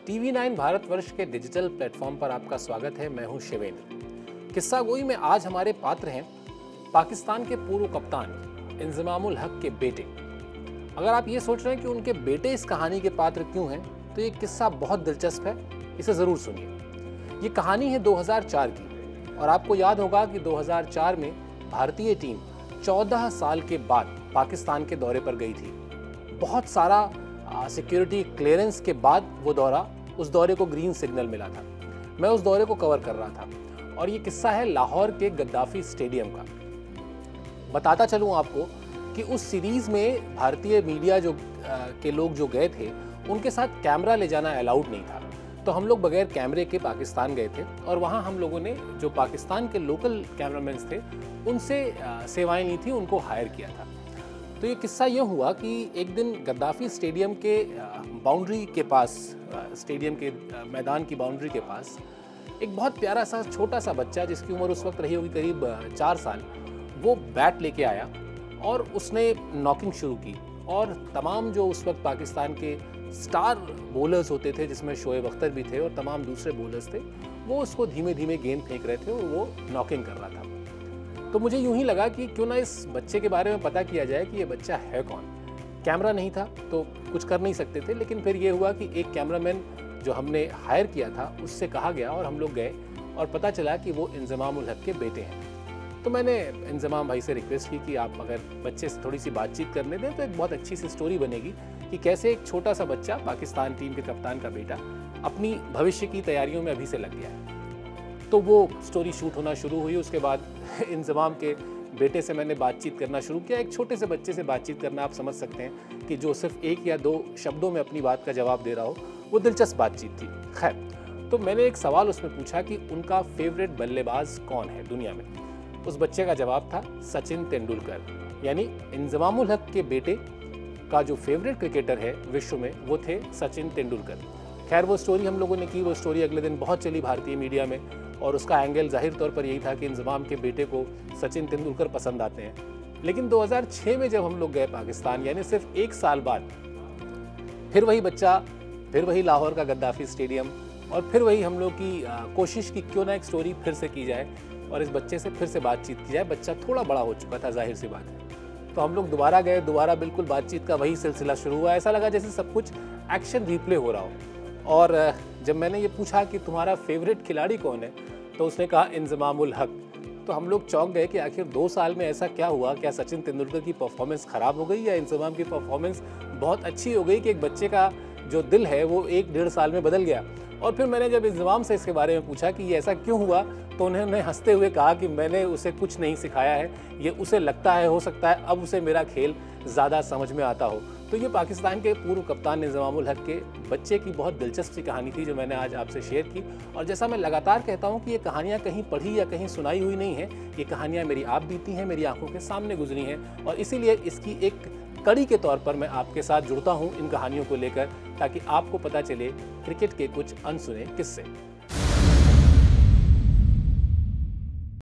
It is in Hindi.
टीवी 9 भारतवर्ष के डिजिटल प्लेटफॉर्म पर आपका स्वागत है। मैं हूं शिवेंद्र। किस्सा गोई में आज हमारे पात्र हैं पाकिस्तान के पूर्व कप्तान इंजमामुल हक के बेटे। अगर आप ये सोच रहे हैं कि उनके बेटे इस कहानी के पात्र क्यों हैं, तो ये किस्सा बहुत दिलचस्प है, इसे ज़रूर सुनिए। ये कहानी है 2004 की और आपको याद होगा कि 2004 में भारतीय टीम 14 साल के बाद पाकिस्तान के दौरे पर गई थी। बहुत सारा सिक्योरिटी क्लियरेंस के बाद वो दौरा, उस दौरे को ग्रीन सिग्नल मिला था। मैं उस दौरे को कवर कर रहा था और ये किस्सा है लाहौर के गद्दाफी स्टेडियम का। बताता चलूँ आपको कि उस सीरीज़ में भारतीय मीडिया के लोग जो गए थे, उनके साथ कैमरा ले जाना अलाउड नहीं था। तो हम लोग बगैर कैमरे के पाकिस्तान गए थे और वहाँ हम लोगों ने जो पाकिस्तान के लोकल कैमरामैन थे उनसे सेवाएं ली थी, उनको हायर किया था। तो ये किस्सा ये हुआ कि एक दिन गद्दाफी स्टेडियम के बाउंड्री के पास, स्टेडियम के मैदान की बाउंड्री के पास एक बहुत प्यारा सा छोटा सा बच्चा, जिसकी उम्र उस वक्त रही होगी करीब 4 साल, वो बैट लेके आया और उसने नॉकिंग शुरू की। और तमाम जो उस वक्त पाकिस्तान के स्टार बॉलर्स होते थे, जिसमें शोएब अख्तर भी थे और तमाम दूसरे बॉलर्स थे, वो उसको धीमे धीमे गेंद फेंक रहे थे और वो नॉकिंग कर रहा था। तो मुझे यूं ही लगा कि क्यों ना इस बच्चे के बारे में पता किया जाए कि ये बच्चा है कौन। कैमरा नहीं था तो कुछ कर नहीं सकते थे, लेकिन फिर ये हुआ कि एक कैमरामैन जो हमने हायर किया था उससे कहा गया और हम लोग गए और पता चला कि वो इंजमामुल हक के बेटे हैं। तो मैंने इंजमाम भाई से रिक्वेस्ट की कि आप अगर बच्चे से थोड़ी सी बातचीत करने दें तो एक बहुत अच्छी सी स्टोरी बनेगी कि कैसे एक छोटा सा बच्चा, पाकिस्तान टीम के कप्तान का बेटा, अपनी भविष्य की तैयारियों में अभी से लग गया है। तो वो स्टोरी शूट होना शुरू हुई। उसके बाद इंजमाम के बेटे से मैंने बातचीत करना शुरू किया। एक छोटे से बच्चे से बातचीत करना, आप समझ सकते हैं कि जो सिर्फ 1 या 2 शब्दों में अपनी बात का जवाब दे रहा हो, वो दिलचस्प बातचीत थी। खैर, तो मैंने एक सवाल उसमें पूछा कि उनका फेवरेट बल्लेबाज कौन है दुनिया में। उस बच्चे का जवाब था सचिन तेंदुलकर। यानी इंजमामुल हक के बेटे का जो फेवरेट क्रिकेटर है विश्व में, वो थे सचिन तेंदुलकर। खैर, वो स्टोरी हम लोगों ने की। वो स्टोरी अगले दिन बहुत चली भारतीय मीडिया में और उसका एंगल जाहिर तौर पर यही था कि इंजमाम के बेटे को सचिन तेंदुलकर पसंद आते हैं। लेकिन 2006 में जब हम लोग गए पाकिस्तान, यानी सिर्फ 1 साल बाद, फिर वही बच्चा, फिर वही लाहौर का गद्दाफी स्टेडियम और फिर वही हम लोग की कोशिश की क्यों ना एक स्टोरी फिर से की जाए और इस बच्चे से फिर से बातचीत की जाए। बच्चा थोड़ा बड़ा हो चुका था, जाहिर सी बात है। तो हम लोग दोबारा गए, दोबारा बिल्कुल बातचीत का वही सिलसिला शुरू हुआ। ऐसा लगा जैसे सब कुछ एक्शन रिप्ले हो रहा हो। और जब मैंने ये पूछा कि तुम्हारा फेवरेट खिलाड़ी कौन है, तो उसने कहा इंजमामुल हक। तो हम लोग चौंक गए कि आखिर 2 साल में ऐसा क्या हुआ। क्या सचिन तेंदुलकर की परफॉर्मेंस ख़राब हो गई या इंजमाम की परफॉर्मेंस बहुत अच्छी हो गई कि एक बच्चे का जो दिल है वो 1-1.5 साल में बदल गया। और फिर मैंने जब इंजमाम से इसके बारे में पूछा कि ये ऐसा क्यों हुआ, तो उन्होंने हंसते हुए कहा कि मैंने उसे कुछ नहीं सिखाया है, ये उसे लगता है, हो सकता है अब उसे मेरा खेल ज़्यादा समझ में आता हो। तो ये पाकिस्तान के पूर्व कप्तान इंजमामुल हक के बच्चे की बहुत दिलचस्प सी कहानी थी जो मैंने आज आपसे शेयर की। और जैसा मैं लगातार कहता हूँ कि ये कहानियाँ कहीं पढ़ी या कहीं सुनाई हुई नहीं है, ये कहानियाँ मेरी आप बीती हैं, मेरी आंखों के सामने गुजरी हैं और इसीलिए इसकी एक कड़ी के तौर पर मैं आपके साथ जुड़ता हूँ इन कहानियों को लेकर, ताकि आपको पता चले क्रिकेट के कुछ अनसुने किस्से।